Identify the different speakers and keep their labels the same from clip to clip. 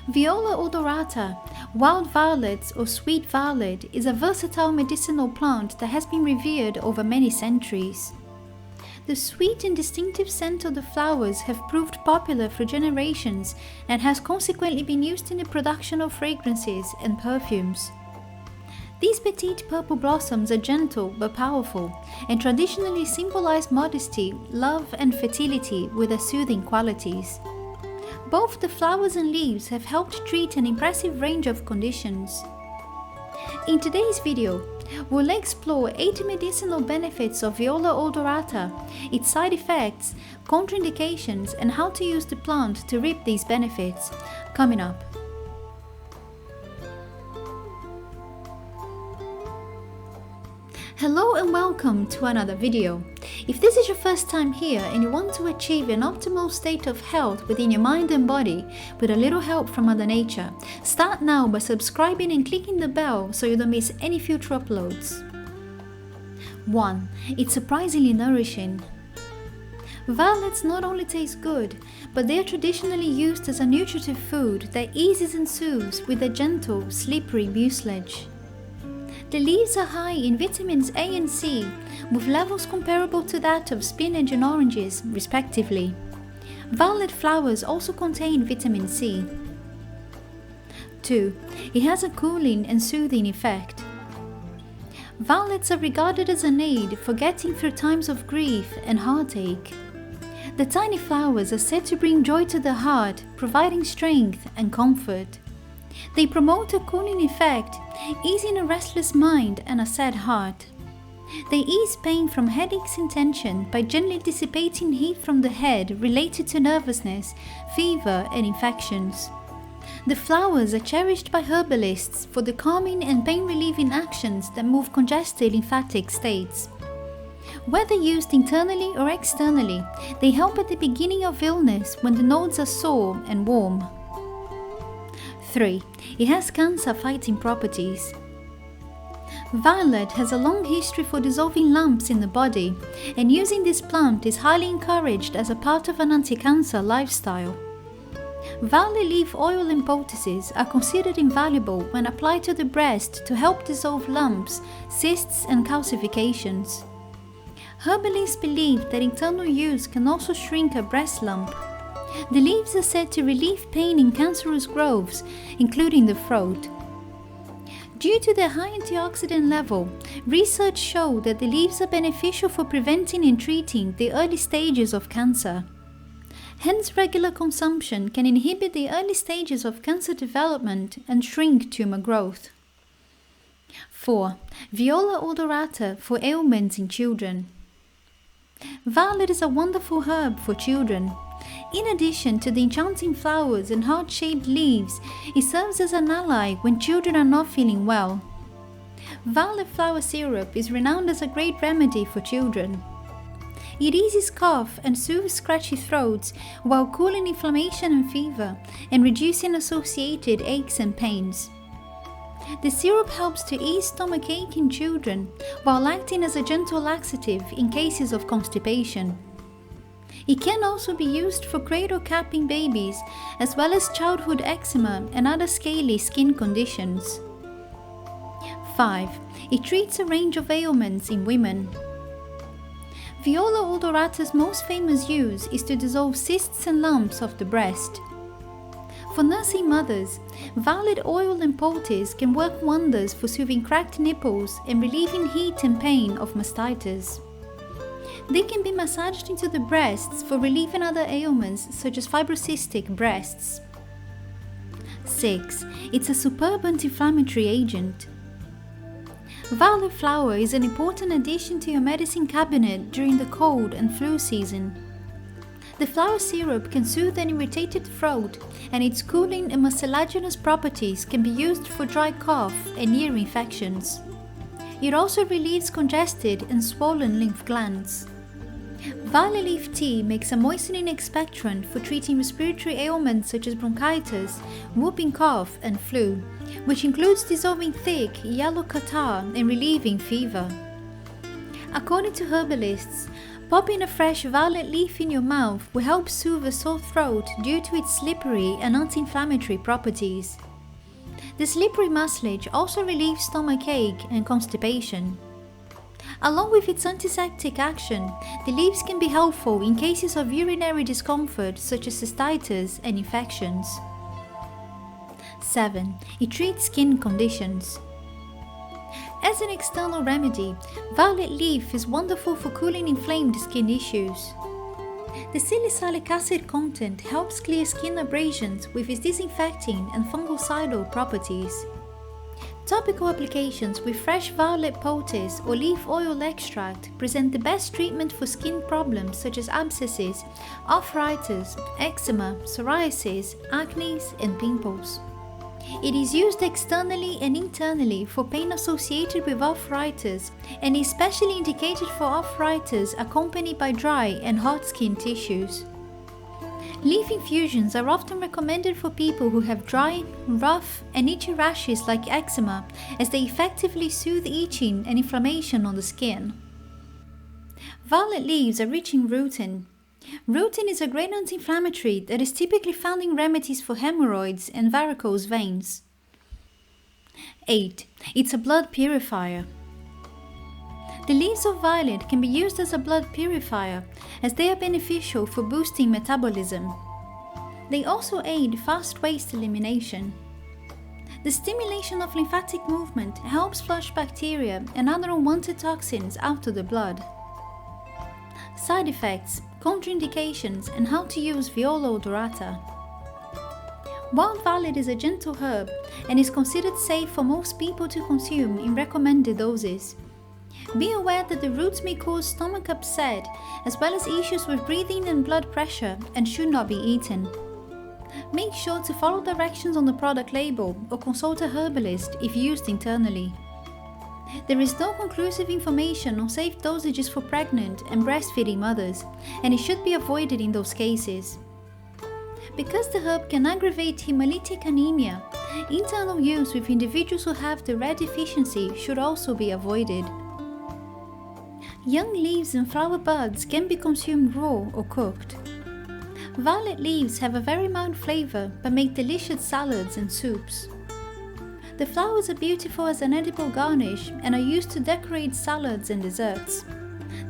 Speaker 1: Viola Odorata, wild violet or sweet violet, is a versatile medicinal plant that has been revered over many centuries. The sweet and distinctive scent of the flowers have proved popular for generations and has consequently been used in the production of fragrances and perfumes. These petite purple blossoms are gentle but powerful and traditionally symbolize modesty, love and fertility with their soothing qualities. Both the flowers and leaves have helped treat an impressive range of conditions. In today's video, we'll explore 8 medicinal benefits of Viola Odorata, its side effects, contraindications, and how to use the plant to reap these benefits. Coming up. Hello and welcome to another video. If this is your first time here and you want to achieve an optimal state of health within your mind and body with a little help from Mother Nature, start now by subscribing and clicking the bell so you don't miss any future uploads. 1. It's surprisingly nourishing. Violets not only taste good, but they are traditionally used as a nutritive food that eases and soothes with a gentle, slippery mucilage. The leaves are high in vitamins A and C, with levels comparable to that of spinach and oranges, respectively. Violet flowers also contain vitamin C. 2. It has a cooling and soothing effect. Violets are regarded as an aid for getting through times of grief and heartache. The tiny flowers are said to bring joy to the heart, providing strength and comfort. They promote a cooling effect, easing a restless mind and a sad heart. They ease pain from headaches and tension by gently dissipating heat from the head related to nervousness, fever and infections. The flowers are cherished by herbalists for the calming and pain-relieving actions that move congested lymphatic states. Whether used internally or externally, they help at the beginning of illness when the nodes are sore and warm. 3. It has cancer-fighting properties. Violet has a long history for dissolving lumps in the body, and using this plant is highly encouraged as a part of an anti-cancer lifestyle. Violet leaf oil and poultices are considered invaluable when applied to the breast to help dissolve lumps, cysts and calcifications. Herbalists believe that internal use can also shrink a breast lump. The leaves are said to relieve pain in cancerous growths, including the throat. Due to their high antioxidant level, research showed that the leaves are beneficial for preventing and treating the early stages of cancer. Hence, regular consumption can inhibit the early stages of cancer development and shrink tumor growth. 4. Viola Odorata for ailments in children. Violet is a wonderful herb for children. In addition to the enchanting flowers and heart-shaped leaves, it serves as an ally when children are not feeling well. Violet flower syrup is renowned as a great remedy for children. It eases cough and soothes scratchy throats while cooling inflammation and fever and reducing associated aches and pains. The syrup helps to ease stomachache in children while acting as a gentle laxative in cases of constipation. It can also be used for cradle-capping babies, as well as childhood eczema and other scaly skin conditions. 5. It treats a range of ailments in women. Viola Odorata's most famous use is to dissolve cysts and lumps of the breast. For nursing mothers, violet oil and poultice can work wonders for soothing cracked nipples and relieving heat and pain of mastitis. They can be massaged into the breasts for relieving other ailments such as fibrocystic breasts. 6. It's a superb anti-inflammatory agent. Violet flower is an important addition to your medicine cabinet during the cold and flu season. The flower syrup can soothe an irritated throat, and its cooling and mucilaginous properties can be used for dry cough and ear infections. It also relieves congested and swollen lymph glands. Violet leaf tea makes a moistening expectorant for treating respiratory ailments such as bronchitis, whooping cough and flu, which includes dissolving thick, yellow catarrh and relieving fever. According to herbalists, Popping a fresh violet leaf in your mouth will help soothe a sore throat due to its slippery and anti-inflammatory properties. The slippery mucilage also relieves stomachache and constipation. Along with its antiseptic action, the leaves can be helpful in cases of urinary discomfort such as cystitis and infections. 7. It treats skin conditions. As an external remedy, violet leaf is wonderful for cooling inflamed skin issues. The salicylic acid content helps clear skin abrasions with its disinfecting and fungicidal properties. Topical applications with fresh violet poultice or leaf oil extract present the best treatment for skin problems such as abscesses, arthritis, eczema, psoriasis, acne, and pimples. It is used externally and internally for pain associated with arthritis and is specially indicated for arthritis accompanied by dry and hot skin tissues. Leaf infusions are often recommended for people who have dry, rough, and itchy rashes like eczema, as they effectively soothe itching and inflammation on the skin. Violet leaves are rich in rutin. Rutin is a great anti-inflammatory that is typically found in remedies for hemorrhoids and varicose veins. 8. It's a blood purifier. The leaves of violet can be used as a blood purifier, as they are beneficial for boosting metabolism. They also aid fast waste elimination. The stimulation of lymphatic movement helps flush bacteria and other unwanted toxins out of the blood. Side effects, contraindications, and how to use Viola Odorata. Wild violet is a gentle herb and is considered safe for most people to consume in recommended doses. Be aware that the roots may cause stomach upset as well as issues with breathing and blood pressure and should not be eaten. Make sure to follow directions on the product label or consult a herbalist if used internally. There is no conclusive information on safe dosages for pregnant and breastfeeding mothers, and it should be avoided in those cases. Because the herb can aggravate hemolytic anemia, internal use with individuals who have the red deficiency should also be avoided. Young leaves and flower buds can be consumed raw or cooked. Violet leaves have a very mild flavor but make delicious salads and soups. The flowers are beautiful as an edible garnish and are used to decorate salads and desserts.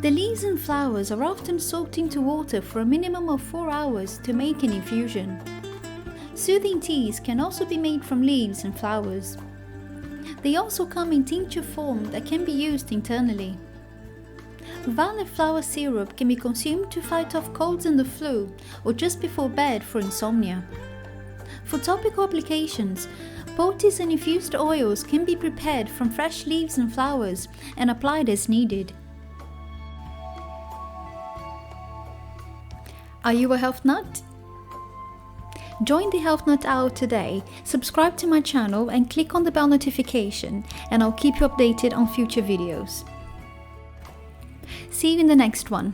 Speaker 1: The leaves and flowers are often soaked into water for a minimum of 4 hours to make an infusion. Soothing teas can also be made from leaves and flowers. They also come in tincture form that can be used internally. Violet flower syrup can be consumed to fight off colds and the flu or just before bed for insomnia. For topical applications, poultice and infused oils can be prepared from fresh leaves and flowers and applied as needed. Are you a health nut? Join the Health Nut Hour today, subscribe to my channel and click on the bell notification, and I'll keep you updated on future videos. See you in the next one.